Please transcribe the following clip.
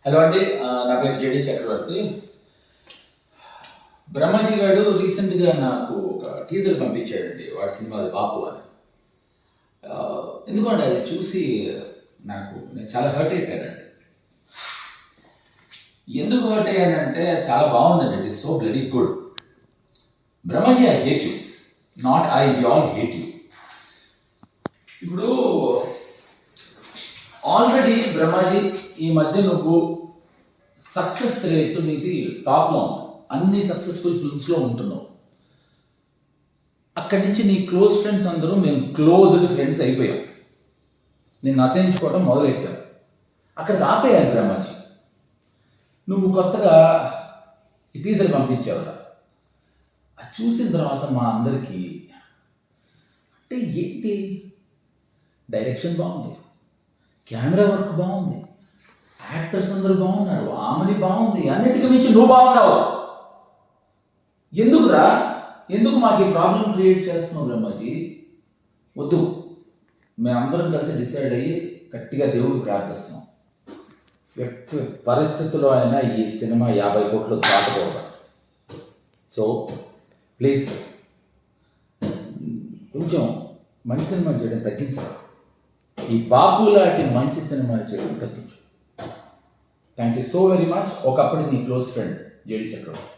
Hello అండి, నా పేరు జేడి చక్రవర్తి. బ్రహ్మాజీ గారు రీసెంట్గా నాకు ఒక టీజర్ పంపించాడండి. వాడి సినిమా బాపు అని. ఎందుకంటే అది చూసి నేను చాలా హర్ట్ అయిపోయానండి. ఎందుకు హర్ట్ అయ్యానంటే చాలా బాగుందండి. It is so bloody good. Brahmaji, I hate you, not I all hate you. ఇప్పుడు ఆల్రెడీ బ్రహ్మాజీ ఈ మధ్య నువ్వు సక్సెస్ రేట్ నీది టాప్లో ఉంది. అన్ని సక్సెస్ఫుల్ ఫిల్మ్స్లో ఉంటున్నావు. అక్కడి నుంచి నీ క్లోజ్ ఫ్రెండ్స్ అందరూ మేము క్లోజ్డ్ ఫ్రెండ్స్ అయిపోయాం. నేను అసహించుకోవడం మొదలెట్టాను. అక్కడికి ఆపేయాలి బ్రహ్మాజీ. నువ్వు కొత్తగా ఈ టీజర్ పంపించావురా. అది చూసిన తర్వాత మా అందరికీ అంటే ఏంటి, డైరెక్షన్ బాగుంది, కెమెరా వర్క్ బాగుంది, యాక్టర్స్ అందరూ బాగున్నారు, ఆమెని బాగుంది, అన్నిటికీ మించి నువ్వు బాగున్నావు. ఎందుకురా, ఎందుకు మాకు ఈ ప్రాబ్లం క్రియేట్ చేస్తున్నావు బ్రహ్మాజీ? వద్దు. మేమందరం కలిసి డిసైడ్ అయ్యి గట్టిగా దేవుడికి ప్రార్థిస్తున్నాం. ఎట్టి పరిస్థితుల్లో అయినా ఈ సినిమా 50 కోట్లు దాటకూడదు. సో ప్లీజ్ కొంచెం మంచి సినిమా చేయడం తగ్గించాలి. ఈ బాపు లాంటి మంచి సినిమాలు చేయడం తగ్గించు. Thank you so very much. ఒకప్పుడు నీ క్లోజ్ ఫ్రెండ్ జేడి చక్రవర్తి.